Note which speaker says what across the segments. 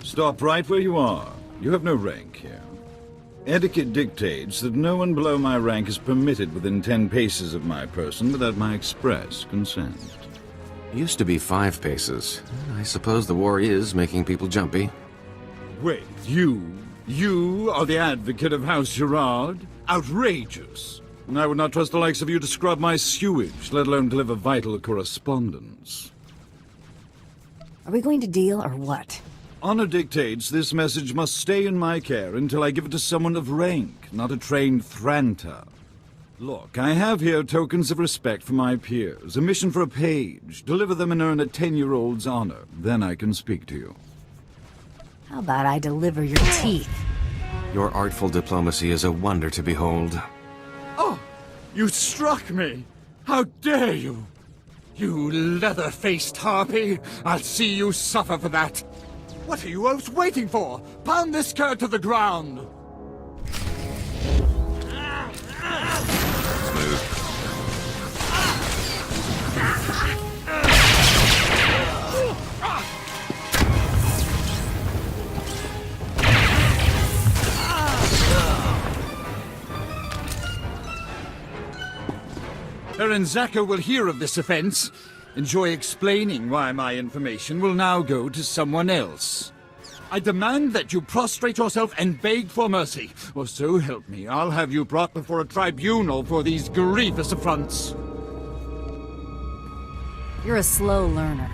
Speaker 1: Stop right where you are. You have no rank here. Etiquette dictates that no one below my rank is permitted within 10 paces of my person without my express consent.
Speaker 2: Used to be 5 paces. I suppose the war is making people jumpy.
Speaker 1: Wait, you are the advocate of House Gerard? Outrageous! I would not trust the likes of you to scrub my sewage, let alone deliver vital correspondence.
Speaker 3: Are we going to deal or what?
Speaker 1: Honor dictates this message must stay in my care until I give it to someone of rank, not a trained Thranter. Look, I have here tokens of respect for my peers, a mission for a page. Deliver them and earn a 10-year-old's honor. Then I can speak to you.
Speaker 3: How about I deliver your teeth?
Speaker 2: Your artful diplomacy is a wonder to behold.
Speaker 1: Oh! You struck me! How dare you! You leather-faced harpy! I'll see you suffer for that! What are you else waiting for? Pound this cur to the ground! Baron Zaka will hear of this offense. Enjoy explaining why my information will now go to someone else. I demand that you prostrate yourself and beg for mercy, or so help me, I'll have you brought before a tribunal for these grievous affronts.
Speaker 3: You're a slow learner.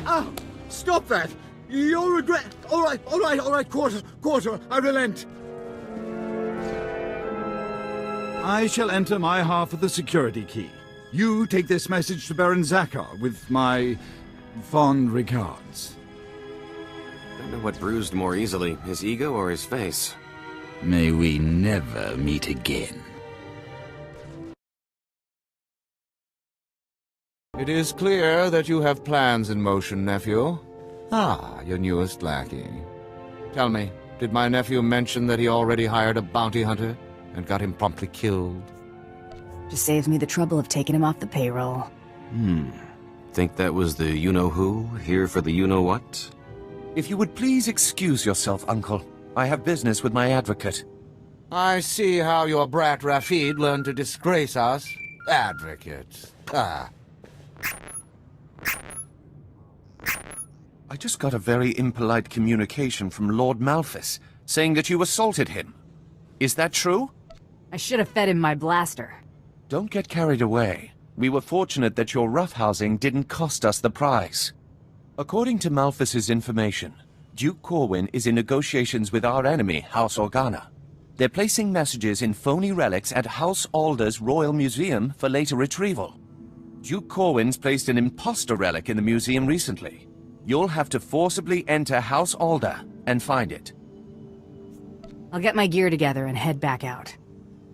Speaker 1: Ah! Stop that! You'll regret... All right, quarter, I relent. I shall enter my half of the security key. You take this message to Baron Zakar with my fond regards.
Speaker 2: Don't know what bruised more easily, his ego or his face.
Speaker 1: May we never meet again.
Speaker 4: It is clear that you have plans in motion, nephew. Ah, your newest lackey. Tell me, did my nephew mention that he already hired a bounty hunter and got him promptly killed?
Speaker 3: Just saves me the trouble of taking him off the payroll.
Speaker 2: Think that was the you-know-who, here for the you-know-what?
Speaker 5: If you would please excuse yourself, Uncle. I have business with my advocate.
Speaker 4: I see how your brat Rafid learned to disgrace us. Advocate. Ah.
Speaker 5: I just got a very impolite communication from Lord Malphus, saying that you assaulted him. Is that true?
Speaker 3: I should have fed him my blaster.
Speaker 5: Don't get carried away. We were fortunate that your roughhousing didn't cost us the prize. According to Malphus's information, Duke Corwin is in negotiations with our enemy, House Organa. They're placing messages in phony relics at House Alder's Royal Museum for later retrieval. Duke Corwin's placed an imposter relic in the museum recently. You'll have to forcibly enter House Alder and find it.
Speaker 3: I'll get my gear together and head back out.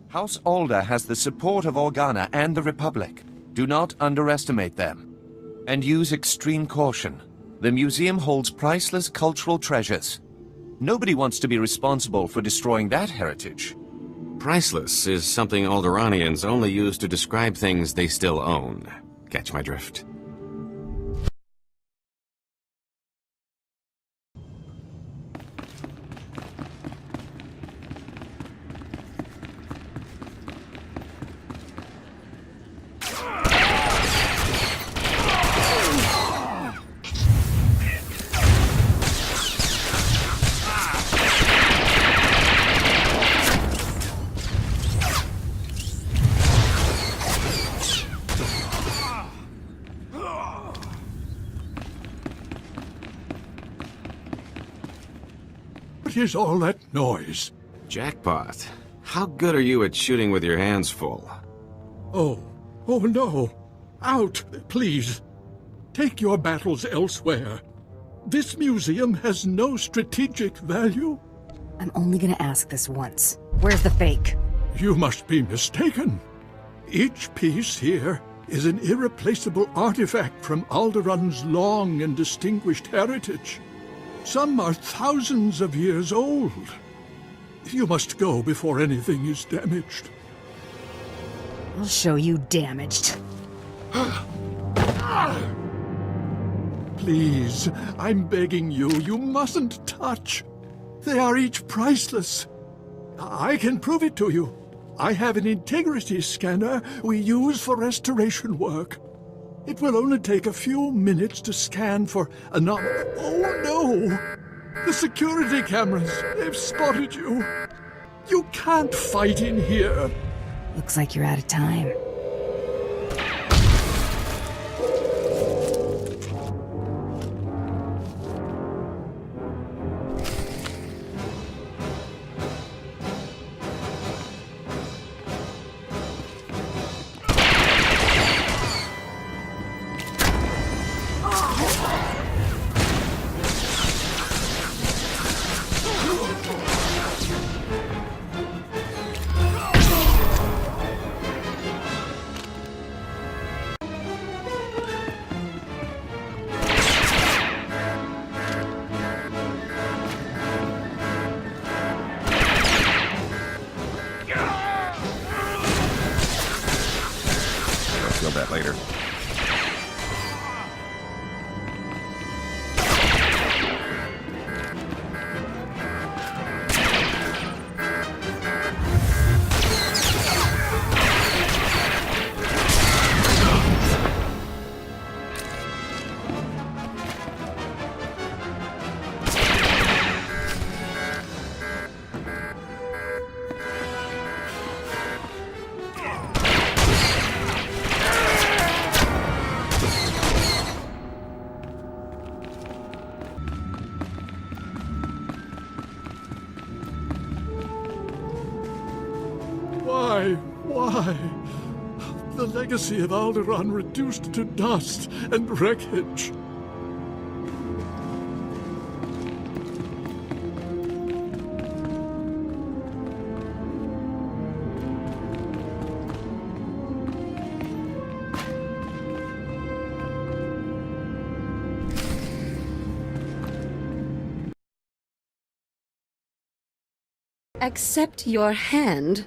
Speaker 5: House Alder has the support of Organa and the Republic. Do not underestimate them. And use extreme caution. The museum holds priceless cultural treasures. Nobody wants to be responsible for destroying that heritage.
Speaker 2: Priceless is something Alderanians only use to describe things they still own. Catch my drift?
Speaker 6: What is all that noise?
Speaker 2: Jackpot. How good are you at shooting with your hands full?
Speaker 6: Oh no. Out, please. Take your battles elsewhere. This museum has no strategic value.
Speaker 3: I'm only gonna ask this once. Where's the fake?
Speaker 6: You must be mistaken. Each piece here is an irreplaceable artifact from Alderaan's long and distinguished heritage. Some are thousands of years old. You must go before anything is damaged.
Speaker 3: I'll show you damaged.
Speaker 6: Please, I'm begging you, you mustn't touch. They are each priceless. I can prove it to you. I have an integrity scanner we use for restoration work. It will only take a few minutes to scan for Oh no! The security cameras, they've spotted you. You can't fight in here.
Speaker 3: Looks like you're out of time.
Speaker 2: Feel that later.
Speaker 6: Why? The legacy of Alderaan reduced to dust and wreckage.
Speaker 7: Accept your hand?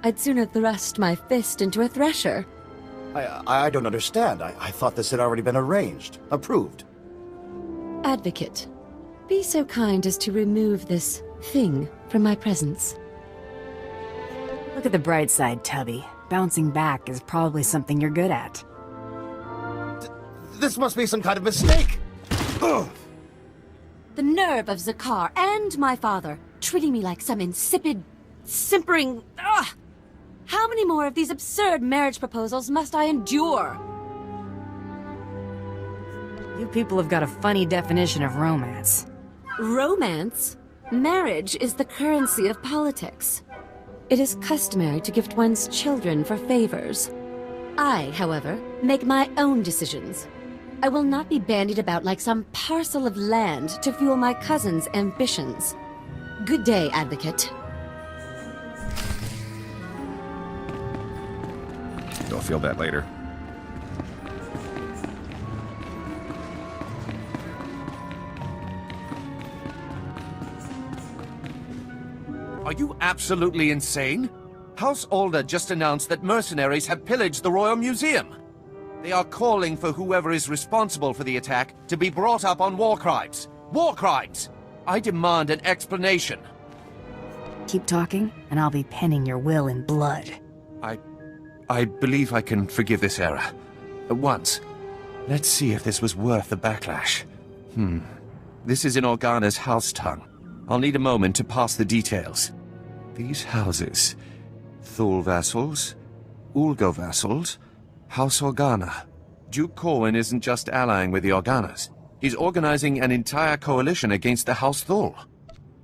Speaker 7: I'd sooner thrust my fist into a thresher.
Speaker 8: I don't understand. I thought this had already been arranged, approved.
Speaker 7: Advocate, be so kind as to remove this thing from my presence.
Speaker 3: Look at the bright side, Tubby. Bouncing back is probably something you're good at.
Speaker 8: This must be some kind of mistake! Ugh.
Speaker 7: The nerve of SWTOR and my father, treating me like some insipid, simpering... Ugh! How many more of these absurd marriage proposals must I endure?
Speaker 3: You people have got a funny definition of romance.
Speaker 7: Romance? Marriage is the currency of politics. It is customary to gift one's children for favors. I, however, make my own decisions. I will not be bandied about like some parcel of land to fuel my cousin's ambitions. Good day, Advocate.
Speaker 2: You'll feel that later.
Speaker 5: Are you absolutely insane? House Alder just announced that mercenaries have pillaged the Royal Museum. They are calling for whoever is responsible for the attack to be brought up on war crimes. War crimes! I demand an explanation.
Speaker 3: Keep talking, and I'll be penning your will in blood.
Speaker 5: I believe I can forgive this error. Once. Let's see if this was worth the backlash. This is in Organa's house tongue. I'll need a moment to pass the details. These houses. Thule vassals, Ulgo vassals, House Organa. Duke Corwin isn't just allying with the Organas. He's organizing an entire coalition against the House Thule.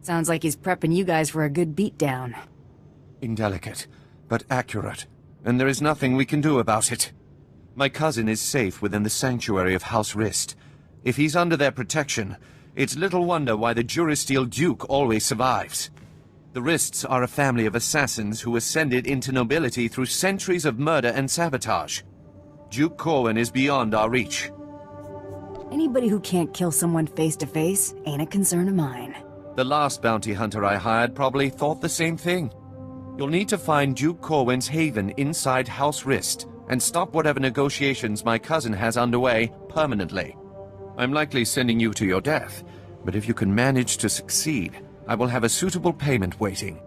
Speaker 3: Sounds like he's prepping you guys for a good beatdown.
Speaker 5: Indelicate, but accurate. And there is nothing we can do about it. My cousin is safe within the sanctuary of House Rist. If he's under their protection, it's little wonder why the Durasteel Duke always survives. The Rists are a family of assassins who ascended into nobility through centuries of murder and sabotage. Duke Corwin is beyond our reach.
Speaker 3: Anybody who can't kill someone face to face ain't a concern of mine.
Speaker 5: The last bounty hunter I hired probably thought the same thing. You'll need to find Duke Corwin's haven inside House Rist, and stop whatever negotiations my cousin has underway permanently. I'm likely sending you to your death, but if you can manage to succeed, I will have a suitable payment waiting.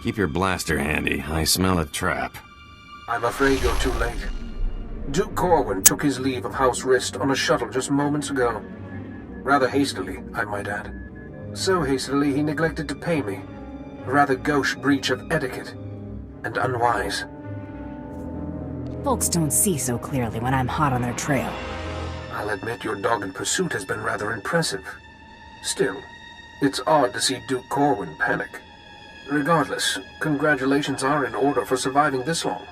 Speaker 2: Keep your blaster handy. I smell a trap.
Speaker 9: I'm afraid you're too late. Duke Corwin took his leave of House Rist on a shuttle just moments ago. Rather hastily, I might add. So hastily he neglected to pay me. A rather gauche breach of etiquette. And unwise.
Speaker 3: Folks don't see so clearly when I'm hot on their trail.
Speaker 9: I'll admit your dogged pursuit has been rather impressive. Still, it's odd to see Duke Corwin panic. Regardless, congratulations are in order for surviving this long.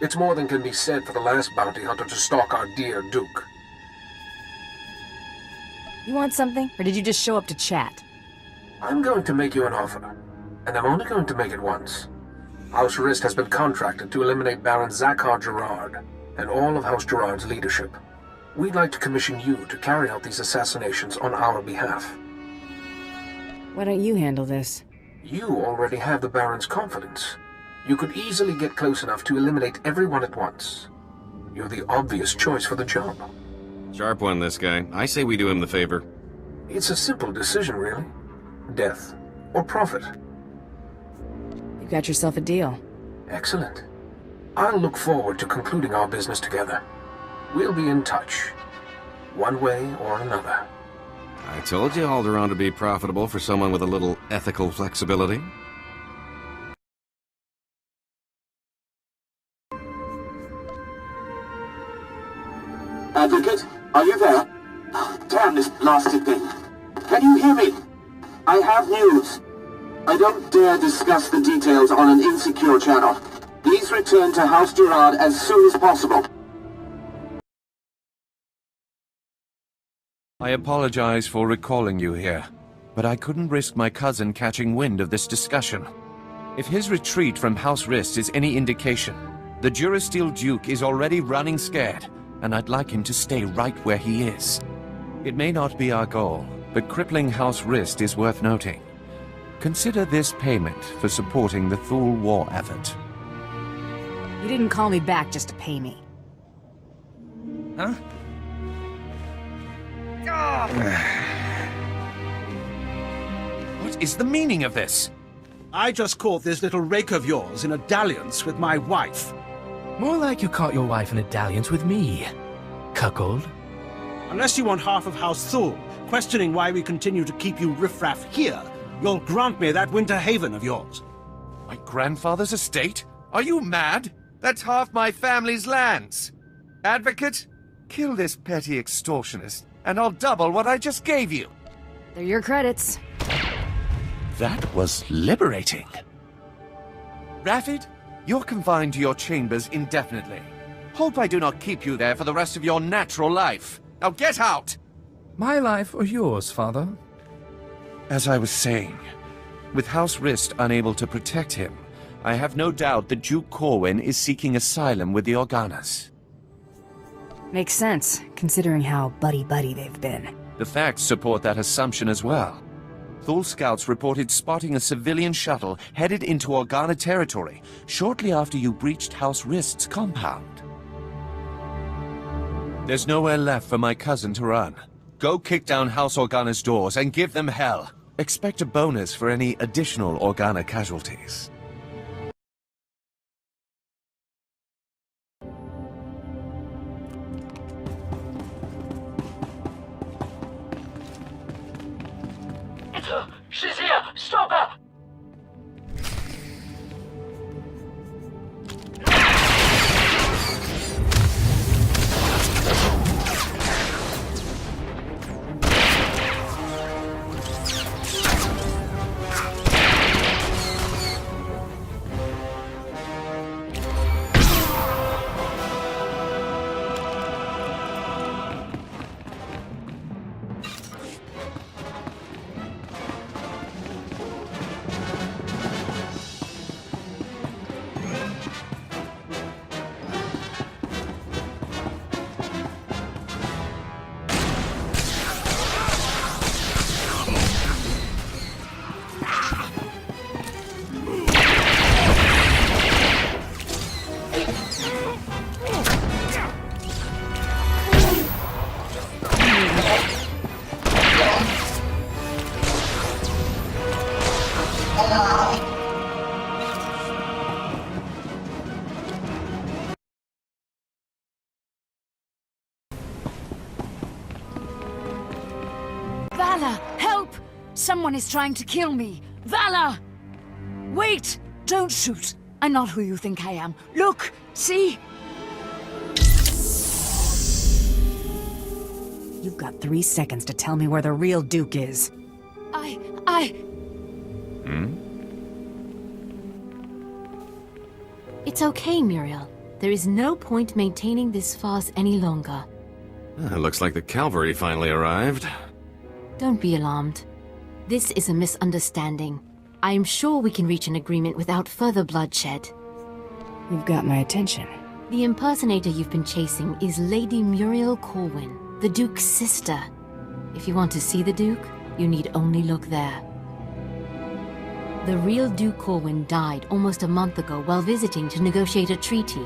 Speaker 9: It's more than can be said for the last bounty hunter to stalk our dear Duke.
Speaker 3: You want something, or did you just show up to chat?
Speaker 9: I'm going to make you an offer, and I'm only going to make it once. House Rist has been contracted to eliminate Baron Zakhar Gerard and all of House Gerard's leadership. We'd like to commission you to carry out these assassinations on our behalf.
Speaker 3: Why don't you handle this?
Speaker 9: You already have the Baron's confidence. You could easily get close enough to eliminate everyone at once. You're the obvious choice for the job.
Speaker 2: Sharp one, this guy. I say we do him the favor.
Speaker 9: It's a simple decision, really. Death or profit.
Speaker 3: You got yourself a deal.
Speaker 9: Excellent. I'll look forward to concluding our business together. We'll be in touch, one way or another.
Speaker 2: I told you Alderaan to be profitable for someone with a little ethical flexibility.
Speaker 10: Advocate, are you there? Oh, damn this blasted thing. Can you hear me? I have news. I don't dare discuss the details on an insecure channel. Please return to House Gerard as soon as possible.
Speaker 5: I apologize for recalling you here, but I couldn't risk my cousin catching wind of this discussion. If his retreat from House Rist is any indication, the Durasteel Duke is already running scared, and I'd like him to stay right where he is. It may not be our goal, but crippling House Rist is worth noting. Consider this payment for supporting the Thule war effort.
Speaker 3: You didn't call me back just to pay me.
Speaker 11: Huh?
Speaker 5: What is the meaning of this?
Speaker 11: I just caught this little rake of yours in a dalliance with my wife.
Speaker 12: More like you caught your wife in a dalliance with me, cuckold.
Speaker 11: Unless you want half of House Thule, questioning why we continue to keep you riffraff here, you'll grant me that winter haven of yours.
Speaker 5: My grandfather's estate? Are you mad? That's half my family's lands. Advocate, kill this petty extortionist, and I'll double what I just gave you.
Speaker 3: They're your credits.
Speaker 5: That was liberating. Raffid, you're confined to your chambers indefinitely. Hope I do not keep you there for the rest of your natural life. Now get out!
Speaker 12: My life or yours, father?
Speaker 5: As I was saying, with House Rist unable to protect him, I have no doubt that Duke Corwin is seeking asylum with the Organas.
Speaker 3: Makes sense, considering how buddy-buddy they've been.
Speaker 5: The facts support that assumption as well. Thule scouts reported spotting a civilian shuttle headed into Organa territory shortly after you breached House Rist's compound. There's nowhere left for my cousin to run. Go kick down House Organa's doors and give them hell. Expect a bonus for any additional Organa casualties.
Speaker 13: She's here! Stop her!
Speaker 14: Valor, help! Someone is trying to kill me. Valor! Wait! Don't shoot. I'm not who you think I am. Look! See?
Speaker 3: You've got 3 seconds to tell me where the real Duke is.
Speaker 7: It's okay, Muriel. There is no point maintaining this farce any longer.
Speaker 2: Looks like the cavalry finally arrived.
Speaker 7: Don't be alarmed. This is a misunderstanding. I am sure we can reach an agreement without further bloodshed.
Speaker 3: You've got my attention.
Speaker 7: The impersonator you've been chasing is Lady Muriel Corwin, the Duke's sister. If you want to see the Duke, you need only look there. The real Duke Corwin died almost a month ago while visiting to negotiate a treaty.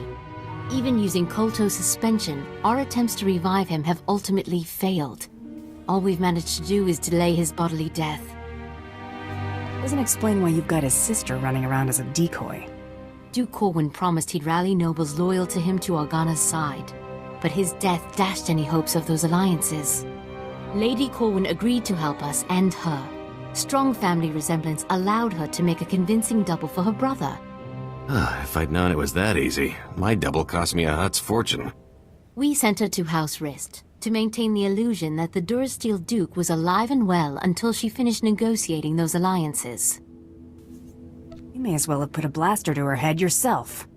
Speaker 7: Even using Kolto's suspension, our attempts to revive him have ultimately failed. All we've managed to do is delay his bodily death.
Speaker 3: Doesn't explain why you've got his sister running around as a decoy.
Speaker 7: Duke Corwin promised he'd rally nobles loyal to him to Organa's side, but his death dashed any hopes of those alliances. Lady Corwin agreed to help us and her. Strong family resemblance allowed her to make a convincing double for her brother.
Speaker 2: If I'd known it was that easy, my double cost me a Hutt's fortune.
Speaker 7: We sent her to House Rist to maintain the illusion that the Durasteel Duke was alive and well until she finished negotiating those alliances.
Speaker 3: You may as well have put a blaster to her head yourself.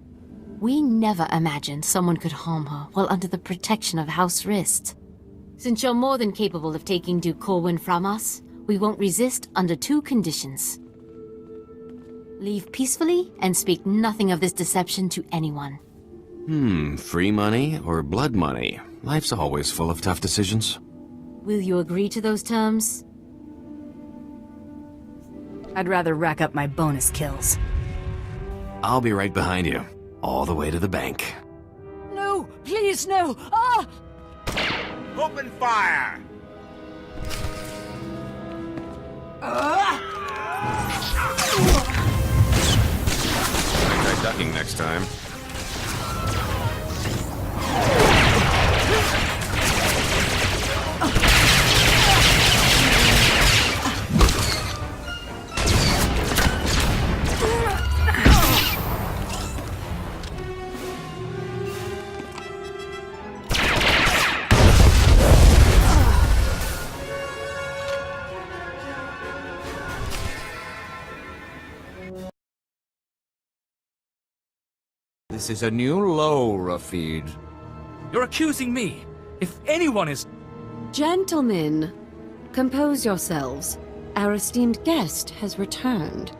Speaker 7: We never imagined someone could harm her while under the protection of House Rist. Since you're more than capable of taking Duke Corwin from us, we won't resist under 2 conditions. Leave peacefully and speak nothing of this deception to anyone.
Speaker 2: Free money or blood money? Life's always full of tough decisions.
Speaker 7: Will you agree to those terms?
Speaker 3: I'd rather rack up my bonus kills.
Speaker 2: I'll be right behind you, all the way to the bank.
Speaker 14: No! Please, no! Ah!
Speaker 15: Open fire!
Speaker 2: Try ducking next time.
Speaker 4: This is a new low, Rafid.
Speaker 12: You're accusing me. If anyone is...
Speaker 7: Gentlemen, compose yourselves. Our esteemed guest has returned.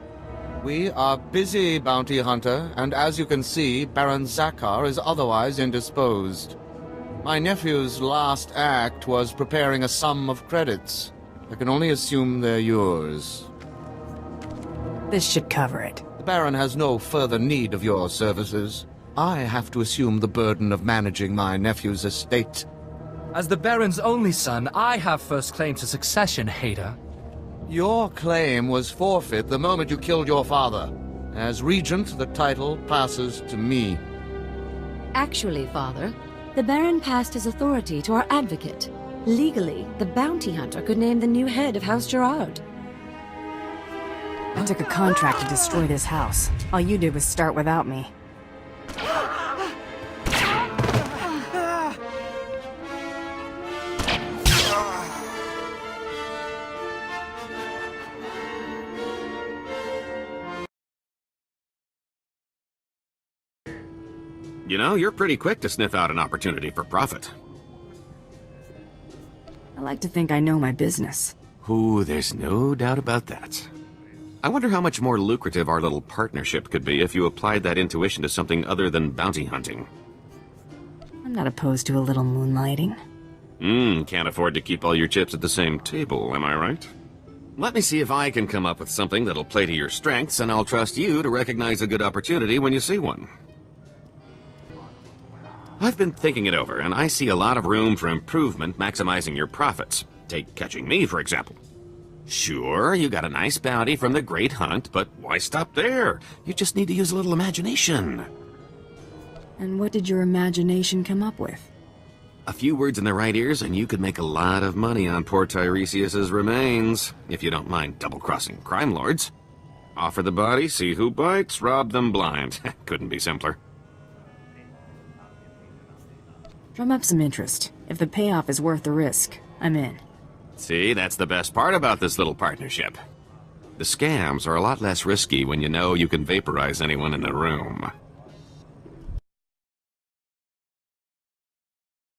Speaker 4: We are busy, bounty hunter, and as you can see, Baron Zakar is otherwise indisposed. My nephew's last act was preparing a sum of credits. I can only assume they're yours.
Speaker 3: This should cover it.
Speaker 4: The Baron has no further need of your services. I have to assume the burden of managing my nephew's estate.
Speaker 12: As the Baron's only son, I have first claim to succession, Hader.
Speaker 4: Your claim was forfeit the moment you killed your father. As regent, the title passes to me.
Speaker 7: Actually, Father, the Baron passed his authority to our advocate. Legally, the bounty hunter could name the new head of House Gerard.
Speaker 3: I took a contract to destroy this house. All you did was start without me.
Speaker 2: You know, you're pretty quick to sniff out an opportunity for profit.
Speaker 3: I like to think I know my business.
Speaker 2: Ooh, there's no doubt about that. I wonder how much more lucrative our little partnership could be if you applied that intuition to something other than bounty hunting.
Speaker 3: I'm not opposed to a little moonlighting.
Speaker 2: Can't afford to keep all your chips at the same table, am I right? Let me see if I can come up with something that'll play to your strengths, and I'll trust you to recognize a good opportunity when you see one. I've been thinking it over, and I see a lot of room for improvement maximizing your profits. Take catching me, for example. Sure, you got a nice bounty from the Great Hunt, but why stop there? You just need to use a little imagination.
Speaker 3: And what did your imagination come up with?
Speaker 2: A few words in the right ears, and you could make a lot of money on poor Tiresias's remains, if you don't mind double-crossing crime lords. Offer the body, see who bites, rob them blind. Couldn't be simpler.
Speaker 3: Drum up some interest. If the payoff is worth the risk, I'm in.
Speaker 2: See, that's the best part about this little partnership. The scams are a lot less risky when you know you can vaporize anyone in the room.